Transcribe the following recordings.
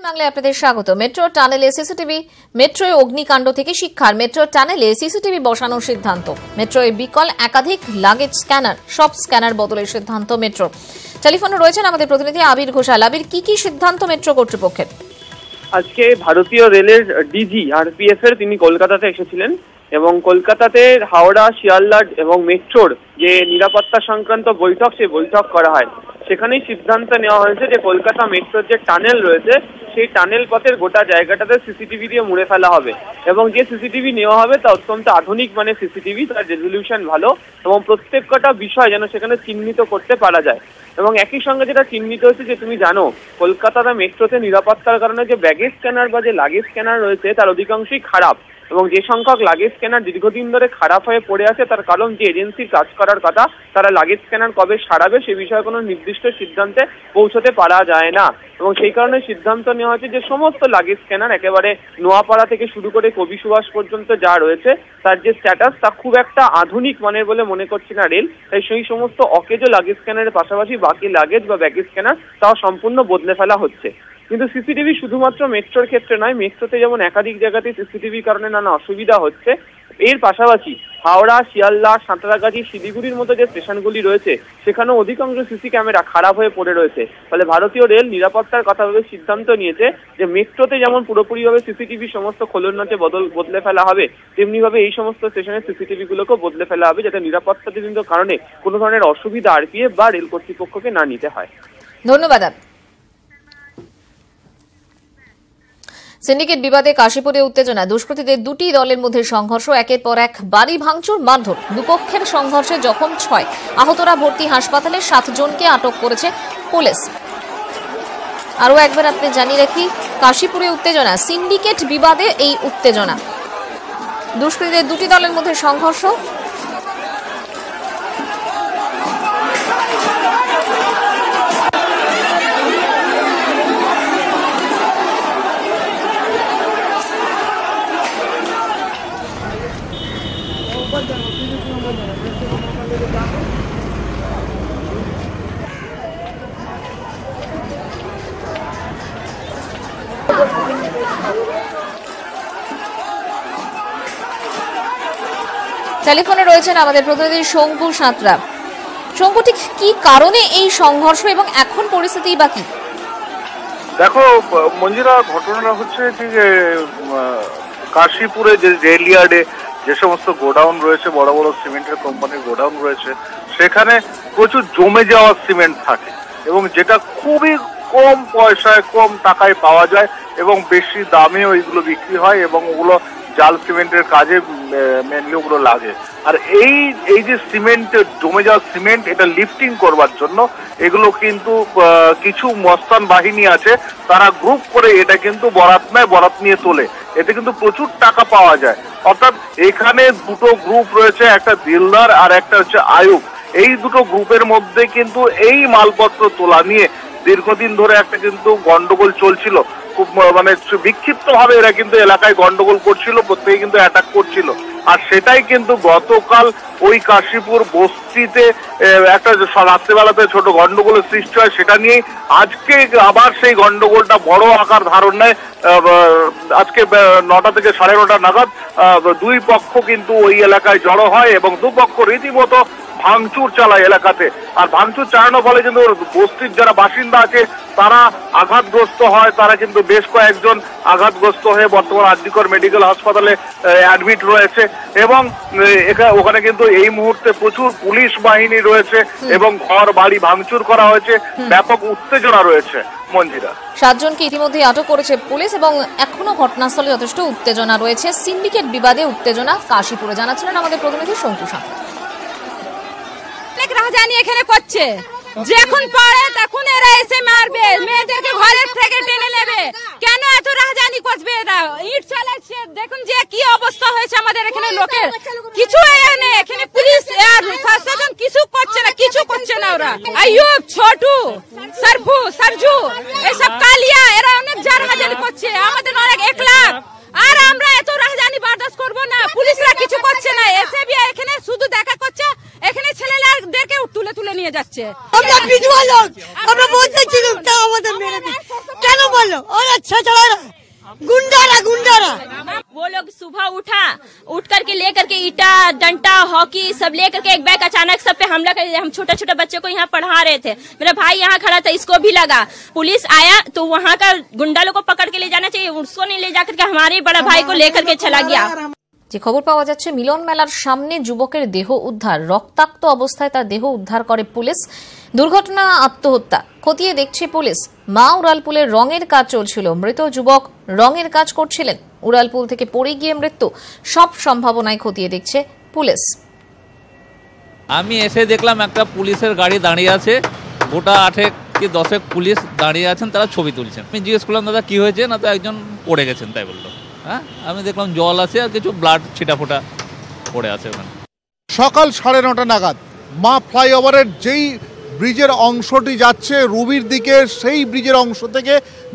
বাংলায় আপনাদের স্বাগত। মেট্রো টানেলে সিসিটিভি, মেট্রোয় অগ্নিকাণ্ড থেকে শিক্ষার, মেট্রো টানেলে সিসিটিভি বসানোর সিদ্ধান্ত। মেট্রোয় বিকল একাধিক লাগেজ স্ক্যানার, সব স্ক্যানার বদলের সিদ্ধান্ত মেট্রো। টেলিফোনে রয়েছেন আমাদের প্রতিনিধি আবির ঘোষাল। আবির, কি সিদ্ধান্ত মেট্রো কর্তৃপক্ষের? আজকে ভারতীয় রেলের ডিজি আরপিএফ এর তিনি কলকাতাতে এসেছিলেন এবং কলকাতাতে হাওড়া, শিয়ালদা এবং মেট্রোর যে নিরাপত্তা সংক্রান্ত বৈঠক, সেই বৈঠক করা হয়। সেখানেই সিদ্ধান্ত নেওয়া হয়েছে যে কলকাতা মেট্রোর যে টানেল রয়েছে সেই টানেল পথের গোটা জায়গাটাতে সিসিটিভি দিয়ে মুড়ে ফেলা হবে এবং যে সিসিটিভি নেওয়া হবে তা অত্যন্ত আধুনিক মানের সিসিটিভি, তার রেজলিউশন ভালো এবং প্রত্যেকটা বিষয় যেন সেখানে চিহ্নিত করতে পারা যায়। এবং একই সঙ্গে যেটা চিহ্নিত হয়েছে যে তুমি জানো কলকাতার মেট্রোতে নিরাপত্তার কারণে যে ব্যাগেজ স্ক্যানার বা যে লাগেজ স্ক্যানার রয়েছে তার অধিকাংশই খারাপ এবং যে সংখ্যক লাগেজ স্ক্যানার দীর্ঘদিন ধরে খারাপ হয়ে পড়ে আছে তার কারণ যে এজেন্সির কাজ করার কথা তারা লাগেজ স্ক্যানার কবে সারাবে সে বিষয়ে কোনো নির্দিষ্ট সিদ্ধান্তে পৌঁছতে পারা যায় না এবং সেই কারণে সিদ্ধান্ত নেওয়া হয়েছে যে সমস্ত লাগেজ স্ক্যানার একেবারে নোয়াপাড়া থেকে শুরু করে কবি সুভাষ পর্যন্ত যা রয়েছে তার যে স্ট্যাটাস তা খুব একটা আধুনিক মানের বলে মনে করছে না রেল, তাই সেই সমস্ত অকেজো লাগেজ স্ক্যানারের পাশাপাশি বাকি লাগেজ বা ব্যাগেজ স্ক্যানার তাও সম্পূর্ণ বদলে ফেলা হচ্ছে। কিন্তু সিসিটিভি শুধুমাত্র মেট্রোর ক্ষেত্রে নয়, মেট্রোতে যেমন একাধিক জায়গাতে সিসিটিভির কারণে নানা অসুবিধা হচ্ছে, এর পাশাপাশি হাওড়া, শিয়ালদা, সাঁতরাগাছি, শিলিগুড়ির মতো যে স্টেশনগুলি রয়েছে সেখানেও অধিকাংশ সিসি ক্যামেরা খারাপ হয়ে পড়ে রয়েছে। ফলে ভারতীয় রেল নিরাপত্তার কথা ভেবে সিদ্ধান্ত নিয়েছে যে মেট্রোতে যেমন পুরোপুরিভাবে সিসিটিভি সমস্ত খোলনাতে বদলে ফেলা হবে, তেমনিভাবে এই সমস্ত স্টেশনের সিসিটিভি গুলোকেও বদলে ফেলা হবে যাতে নিরাপত্তাজনিত কারণে কোনো ধরনের অসুবিধা আরপিএফ বা রেল কর্তৃপক্ষকে না নিতে হয়। ধন্যবাদ। সিন্ডিকেট বিবাদে কাশীপুরে উত্তেজনা, দুষ্কৃতীদের দুটি দলের মধ্যে সংঘর্ষ, একের পর এক বাড়ি ভাঙচুর, মারধর, দুপক্ষের সংঘর্ষে জখম 6, আহতরা ভর্তি হাসপাতালে, 7 জনকে আটক করেছে পুলিশ। আরও একবার আপনি জানিয়ে রাখি, কাশীপুরে উত্তেজনা, সিন্ডিকেট বিবাদে এই উত্তেজনা, দুষ্কৃতীদের দুটি দলের মধ্যে সংঘর্ষ। টেলিফোনে রয়েছেন আমাদের প্রতিনিধি শঙ্কু সাঁতরা। শঙ্কু, ঠিক কি কারণে এই সংঘর্ষ এবং এখন পরিস্থিতি বা কি? দেখো মঞ্জিরা, ঘটনাটা হচ্ছে যে কাশীপুরে যে রেল ইয়ার্ডে যে সমস্ত গোডাউন রয়েছে, বড় বড় সিমেন্টের কোম্পানির গোডাউন রয়েছে, সেখানে প্রচুর জমে যাওয়া সিমেন্ট থাকে এবং যেটা খুবই কম পয়সায়, কম টাকায় পাওয়া যায় এবং বেশি দামেও এগুলো বিক্রি হয় এবং ওগুলো জাল সিমেন্টের কাজে মেনলি ওগুলো লাগে। আর এই যে সিমেন্ট, জমে যাওয়া সিমেন্ট, এটা লিফটিং করবার জন্য এগুলো কিন্তু কিছু মস্তান বাহিনী আছে, তারা গ্রুপ করে এটা কিন্তু বরাত নেয়, বরাত নিয়ে তোলে, এতে কিন্তু প্রচুর টাকা পাওয়া যায়। অর্থাৎ এখানে দুটো গ্রুপ রয়েছে, একটা দিলদার আর একটা হচ্ছে আয়ুব। এই দুটো গ্রুপের মধ্যে কিন্তু এই মালপত্র তোলা নিয়ে দীর্ঘদিন ধরে একটা কিন্তু গন্ডগোল চলছিল। খুব মানে বিক্ষিপ্ত ভাবে এরা কিন্তু এলাকায় গন্ডগোল করছিল, প্রত্যেকে কিন্তু অ্যাটাক করছিল। আর সেটাই কিন্তু গতকাল ওই কাশীপুর বস্তিতে একটা রাত্রেবেলাতে ছোট গন্ডগোলের সৃষ্টি হয়, সেটা নিয়েই আজকে আবার সেই গন্ডগোলটা বড় আকার ধারণ নেয়। আজকে 9টা থেকে 9:30 নাগাদ দুই পক্ষ কিন্তু ওই এলাকায় জড়ো হয় এবং দুপক্ষ রীতিমতো ভাঙচুর চালায় এলাকাতে। আর ভাঙচুর চালানোর ফলে কিন্তু বস্তির যারা বাসিন্দা আছে তারা আঘাতগ্রস্ত হয়, তারা কিন্তু বেশ কয়েকজন আঘাতগ্রস্ত হয়ে বর্তমান আরজিকর মেডিকেল হাসপাতালে অ্যাডমিট রয়েছে এবং ওখানে কিন্তু এই মুহূর্তে প্রচুর পুলিশ বাহিনী রয়েছে এবং ঘর বাড়ি ভাঙচুর করা হয়েছে, ব্যাপক উত্তেজনা রয়েছে। মঞ্জিরা, 7 জনকে ইতিমধ্যে আটক করেছে পুলিশ এবং এখনো ঘটনাস্থলে যথেষ্ট উত্তেজনা রয়েছে। সিন্ডিকেট বিবাদে উত্তেজনা কাশীপুরে, জানাচ্ছিলেন আমাদের প্রতিনিধি শঙ্কু সাঁতরা। রাজধানী এখানে করছে, যখন পারে তখন এরা এসে মারবে, মেয়েদেরকে ঘরের থেকে টেনে নেবে। কেন এত রাজধানী করবে এরা? ইট চালাচ্ছে, দেখুন যে কি অবস্থা হয়েছে আমাদের এখানে লোকের। কিছু এখানে পুলিশ আর প্রশাসন কিছু করছে না, কিছু করছে না ওরা। আইয়ুব, ছোটু, সরফু, সরজু, এসব কালিয়া, এরা অনেক রাজধানী করছে, আমাদের অনেক 1 লাখ। আর আমরা এত রাজধানী বরদাস্ত করবো না, পুলিশরা কিছু করছে না, এসে এখানে শুধু দেখা করছে, এখানে ছেলেদেরকে তুলে তুলে নিয়ে যাচ্ছে। আমরা বিধবা লোক, আমরা বলতে ছিলাম তা আমাদের মেরে দিই। কেন বলো? ওরা अच्छा चला रहा है, गुंडा वो लोग सुबह उठ करके लेकर के ईटा डंडा हॉकी सब लेकर के एक बैग अचानक सब पे हमला कर दिया। हम छोटे छोटे बच्चे को यहाँ पढ़ा रहे थे, मेरा भाई यहाँ खड़ा था, इसको भी लगा। पुलिस आया तो वहाँ का गुंडा लोग को पकड़ के ले जाना चाहिए, उसको नहीं ले जाकर के हमारे बड़ा भाई को लेकर के चला गया। যে খবর পাওয়া যাচ্ছে, মিলন মেলার সামনে যুবকের দেহ উদ্ধার, রক্তাক্ত অবস্থায় তার দেহ উদ্ধার করে পুলিশ। দুর্ঘটনা আত্মহত্যা খতিয়ে দেখছে পুলিশ। মা উড়ালপুলের রঙের কাজ চলছিল, মৃত যুবক রঙের কাজ করছিলেন, উড়ালপুল থেকে পড়ে গিয়ে মৃত্যু। সব সম্ভাবনায় খতিয়ে দেখছে পুলিশ। আমি এসে দেখলাম একটা পুলিশের গাড়ি দাঁড়িয়ে আছে, গোটা 8 কি 10 পুলিশ দাঁড়িয়ে আছেন, তারা ছবি তুলছেন। আমি জিজ্ঞেস করলাম দাদা কি হয়েছে, না তো একজন পড়ে গেছেন তাই বললো। হ্যাঁ, আমি দেখলাম জল আছে আর কিছু ব্লাড ছিটাফোটা পড়ে আছে ওখানে। সকাল 9:30 নাগাদ মা ফ্লাইওভারের যেই ব্রিজের অংশটি যাচ্ছে রুবির দিকে, সেই ব্রিজের অংশ থেকে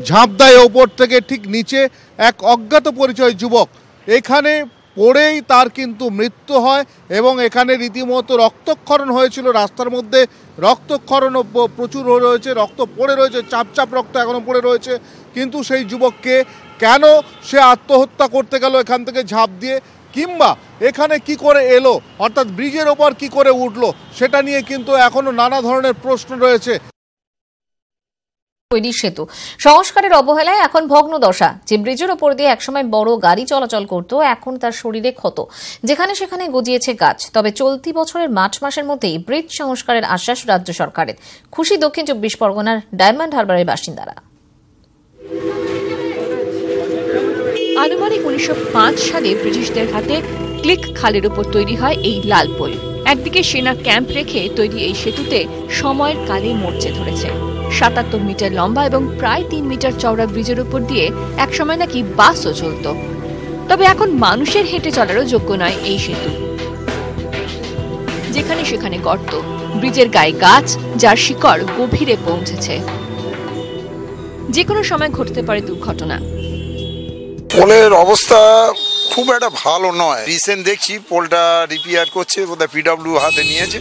ঝাঁপ দেয় ওপর থেকে ঠিক নিচে এক অজ্ঞাত পরিচয় যুবক। এখানে পড়েই তার কিন্তু মৃত্যু হয় এবং এখানে রীতিমতো রক্তক্ষরণ হয়েছিল। রাস্তার মধ্যে রক্তক্ষরণও প্রচুর রয়েছে, রক্ত পড়ে রয়েছে, চাপ রক্ত এখনো পড়ে রয়েছে। কিন্তু সেই যুবককে কেন সে আত্মহত্যা করতে গেল এখান থেকে ঝাঁপ দিয়ে, কিংবা এখানে কি করে এলো, অর্থাৎ ব্রিজের ওপর কি করে উঠলো, সেটা নিয়ে কিন্তু এখনো নানা ধরনের প্রশ্ন রয়েছে। তৈরি সেতু সংস্কারের অবহেলায় এখন ভগ্ন দশা। যে ব্রিজের ওপর দিয়ে একসময় বড় গাড়ি চলাচল করত, এখন তার শরীরে ক্ষত, যেখানে সেখানে গজিয়েছে গাছ। তবে চলতি বছরের মার্চ মাসের মধ্যেই ব্রিজ সংস্কারের আশ্বাস রাজ্য সরকারের। খুশি দক্ষিণ 24 পরগনার ডায়মন্ড হারবারের বাসিন্দারা। আনুমানিক 1905 সালে ব্রিটিশদের হাতে ক্লিক খালের উপর তৈরি হয় এই লাল পোল। একদিকে সেনা ক্যাম্প রেখে তৈরি এই সেতুতে সময়ের কালে মরচে ধরেছে। 77 মিটার লম্বা এবং প্রায় 3 মিটার চওড়া ব্রিজের উপর দিয়ে একসময় নাকি বাসও চলত। তবে এখন মানুষের হেঁটে চলারও যোগ্য নয় এই সেতু। যেখানে সেখানে গর্ত, ব্রিজের গায়ে গাছ, যার শিকড় গভীরে পৌঁছেছে। যে কোনো সময় ঘটতে পারে দুর্ঘটনা। পোলের অবস্থা খুব একটা ভালো নয়। রিসেন্ট দেখছি পোলটা রিপেয়ার করছে, বোধহয় পিডব্লিউ হাতে নিয়েছে।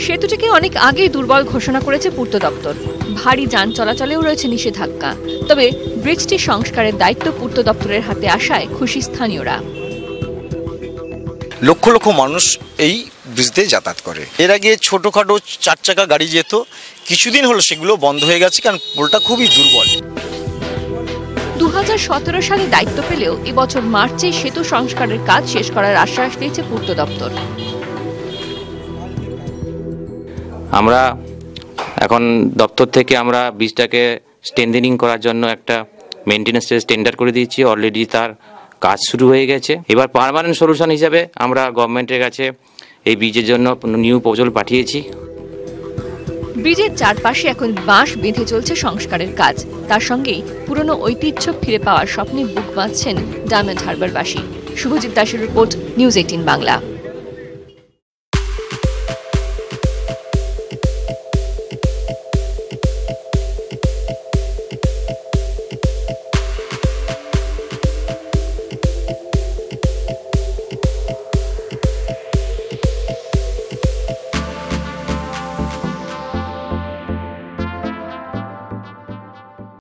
সেতুটিকে অনেক আগেই দুর্বল ঘোষণা করেছে পূর্ত দপ্তর। ভারী যান চলাচলেও রয়েছে নিষেধাজ্ঞা। তবে ব্রিজটি সংস্কারের দায়িত্ব পূর্ত দপ্তরের হাতে আসায় খুশি স্থানীয়রা। লক্ষ লক্ষ মানুষ এই ব্রিজ দিয়ে যাতায়াত করে। এর আগে ছোটখাটো 4 চাকা গাড়ি যেত, কিছুদিন হলো সেগুলো বন্ধ হয়ে গেছে, কারণ পোলটা খুবই দুর্বল। 2017 সালে দায়িত্ব পেলেও এবছর মার্চে সেতু সংস্কারের কাজ শেষ করার আশ্বাস দিয়েছে পূর্ত দপ্তর। আমরা এখন দপ্তর থেকে আমরা ব্রিজটাকে স্ট্রেনথেনিং করার জন্য একটা মেইনটেনেন্স টেন্ডার করে দিয়েছি। অলরেডি তার কাজ শুরু হয়ে গেছে। এবার পার্মানেন্ট সলিউশন হিসাবে আমরা গভর্নমেন্টের কাছে এই ব্রিজের জন্য নিউ প্রপোজাল পাঠিয়েছি। ব্রিজের চারপাশে এখন বাঁশ বেঁধে চলছে সংস্কারের কাজ। তার সঙ্গেই পুরনো ঐতিহ্য ফিরে পাওয়ার স্বপ্নে বুক বাঁধছেন ডায়মন্ড হারবারবাসী। শুভজিৎ দাসের রিপোর্ট, নিউজ 18 বাংলা।